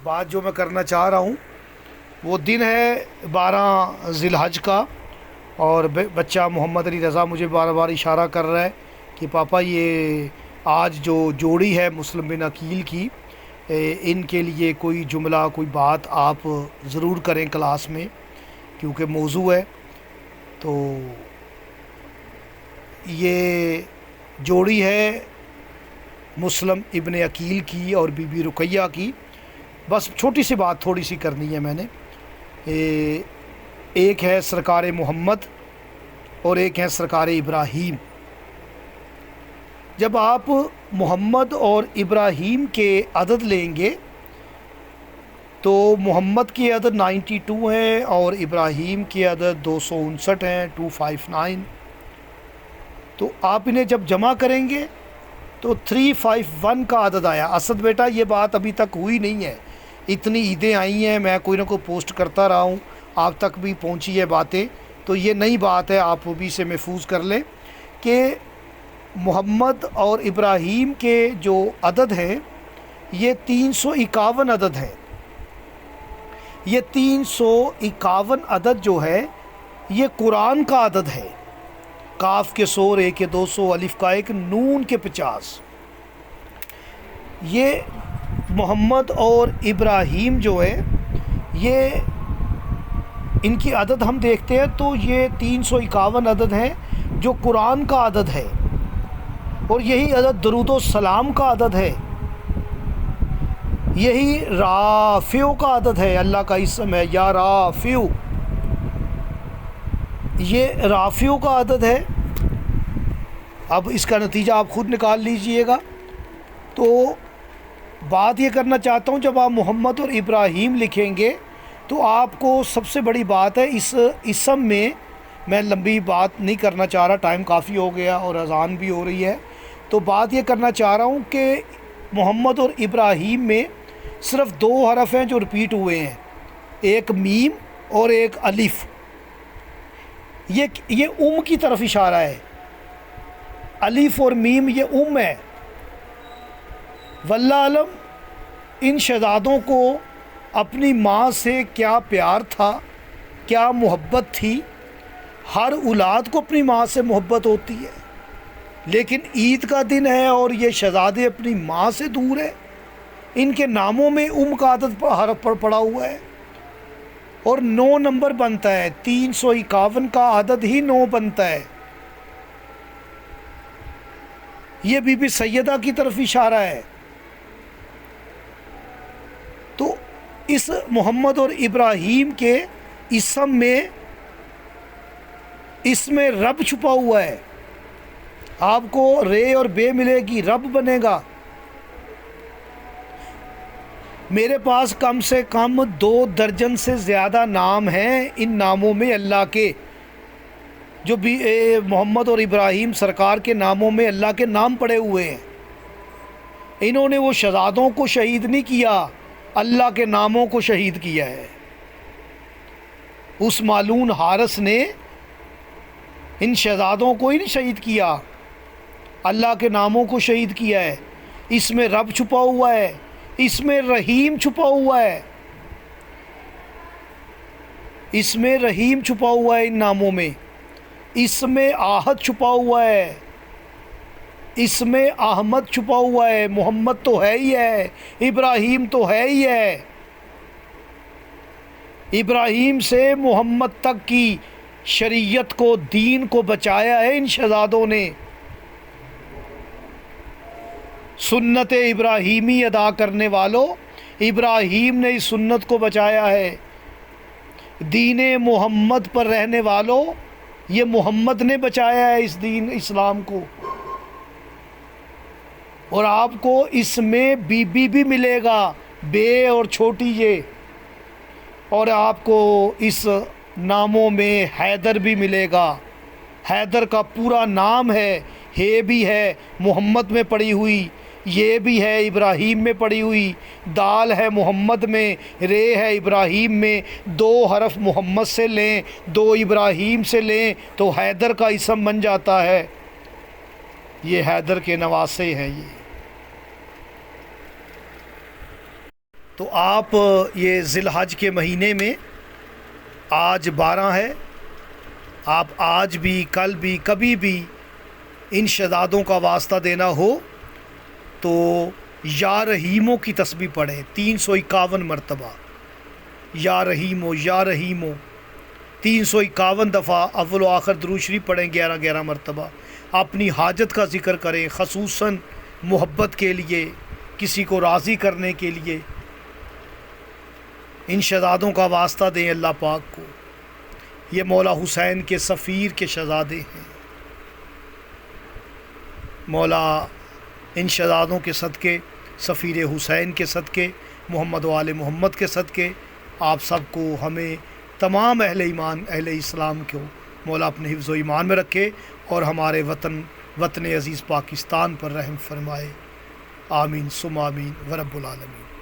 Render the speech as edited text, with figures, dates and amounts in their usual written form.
بات جو میں کرنا چاہ رہا ہوں وہ دن ہے 12 ذی الحج کا، اور بچہ محمد علی رضا مجھے بار بار اشارہ کر رہا ہے کہ پاپا یہ آج جو جوڑی ہے مسلم بن عقیل کی، ان کے لیے کوئی جملہ کوئی بات آپ ضرور کریں کلاس میں، کیونکہ موضوع ہے۔ تو یہ جوڑی ہے مسلم ابن عقیل کی اور بی بی رقیہ کی۔ بس چھوٹی سی بات تھوڑی سی کرنی ہے میں نے۔ ایک ہے سرکار محمد اور ایک ہے سرکار ابراہیم۔ جب آپ محمد اور ابراہیم کے عدد لیں گے تو محمد کی عدد 92 ہیں اور ابراہیم کی عدد 259 ہیں، 259۔ تو آپ انہیں جب جمع کریں گے تو 351 کا عدد آیا۔ اسد بیٹا یہ بات ابھی تک ہوئی نہیں ہے، اتنی عیدیں آئی ہیں، میں کوئی نہ کوئی پوسٹ کرتا رہا ہوں، آپ تک بھی پہنچی ہے باتیں، تو یہ نئی بات ہے، آپ وہ بھی اسے محفوظ کر لیں کہ محمد اور ابراہیم کے جو عدد ہیں یہ 351 عدد ہے۔ یہ 351 عدد جو ہے یہ قرآن کا عدد ہے۔ کاف کے 100، اے کے 200، الف کا 1، نون کے 50۔ یہ محمد اور ابراہیم جو ہے یہ ان کی عدد ہم دیکھتے ہیں تو یہ 351 عدد ہیں جو قرآن کا عدد ہے، اور یہی عدد درود و سلام کا عدد ہے، یہی رافع کا عدد ہے، اللہ کا اسم ہے یا رافع، یہ رافع کا عدد ہے۔ اب اس کا نتیجہ آپ خود نکال لیجئے گا۔ تو بات یہ کرنا چاہتا ہوں، جب آپ محمد اور ابراہیم لکھیں گے تو آپ کو سب سے بڑی بات ہے اس اسم میں لمبی بات نہیں کرنا چاہ رہا، ٹائم کافی ہو گیا اور اذان بھی ہو رہی ہے، تو بات یہ کرنا چاہ رہا ہوں کہ محمد اور ابراہیم میں صرف 2 حرف ہیں جو رپیٹ ہوئے ہیں، ایک میم اور ایک الف۔ یہ کی طرف اشارہ ہے، الف اور میم یہ ہے۔ واللہ علم ان شہزادوں کو اپنی ماں سے کیا پیار تھا، کیا محبت تھی۔ ہر اولاد کو اپنی ماں سے محبت ہوتی ہے، لیکن عید کا دن ہے اور یہ شہزادے اپنی ماں سے دور ہیں، ان کے ناموں میں کا عدد حرف پڑا ہوا ہے اور 9 نمبر بنتا ہے، 351 کا عدد ہی 9 بنتا ہے۔ یہ بی بی سیدہ کی طرف اشارہ ہے۔ تو اس محمد اور ابراہیم کے اسم میں رب چھپا ہوا ہے، آپ کو رے اور بے ملے گی، رب بنے گا۔ میرے پاس کم سے کم 2 درجن سے زیادہ نام ہیں ان ناموں میں اللہ کے، جو بھی محمد اور ابراہیم سرکار کے ناموں میں اللہ کے نام پڑے ہوئے ہیں۔ انہوں نے وہ شہزادوں کو شہید نہیں کیا، اللہ کے ناموں کو شہید کیا ہے۔ اس مالون حارس نے ان شہزادوں کو ہی نہیں شہید کیا، اللہ کے ناموں کو شہید کیا ہے۔ اس میں رب چھپا ہوا ہے، اس میں رحیم چھپا ہوا ہے، اس میں رحیم چھپا ہوا ہے ان ناموں میں، اس میں آحد چھپا ہوا ہے، اس میں احمد چھپا ہوا ہے، محمد تو ہے ہی ہے، ابراہیم تو ہے ہی ہے۔ ابراہیم سے محمد تک کی شریعت کو، دین کو بچایا ہے ان شہزادوں نے۔ سنت ابراہیمی ادا کرنے والوں، ابراہیم نے اس سنت کو بچایا ہے۔ دین محمد پر رہنے والوں، یہ محمد نے بچایا ہے اس دین اسلام کو۔ اور آپ کو اس میں بی بی بھی ملے گا، بے اور چھوٹی یہ، اور آپ کو اس ناموں میں حیدر بھی ملے گا۔ حیدر کا پورا نام ہے، ہے بھی ہے محمد میں پڑی ہوئی، یہ بھی ہے ابراہیم میں پڑی ہوئی، دال ہے محمد میں، رے ہے ابراہیم میں، 2 حرف محمد سے لیں، 2 ابراہیم سے لیں تو حیدر کا اسم بن جاتا ہے۔ یہ حیدر کے نواسے ہیں یہ. تو آپ یہ ذی الحج کے مہینے میں آج 12 ہے، آپ آج بھی کل بھی کبھی بھی ان شہزادوں کا واسطہ دینا ہو تو یا رحیموں کی تسبیح پڑھیں 351 مرتبہ. یا رحیمو یا رحیمو 351 دفعہ اول و آخر درود شریف پڑھیں 11 مرتبہ. اپنی حاجت کا ذکر کریں، خصوصاً محبت کے لیے، کسی کو راضی کرنے کے لیے. ان شہزادوں کا واسطہ دیں اللہ پاک کو. یہ مولا حسین کے سفیر کے شہزادے ہیں. مولا ان شہزادوں کے صدقے، سفیر حسین کے صدقے، محمد و آل محمد کے صدقے آپ سب کو، ہمیں تمام اہل ایمان اہل اسلام کو مولا اپنے حفظ و ایمان میں رکھے اور ہمارے وطن عزیز پاکستان پر رحم فرمائے. آمین ثم آمین ورب العالمین.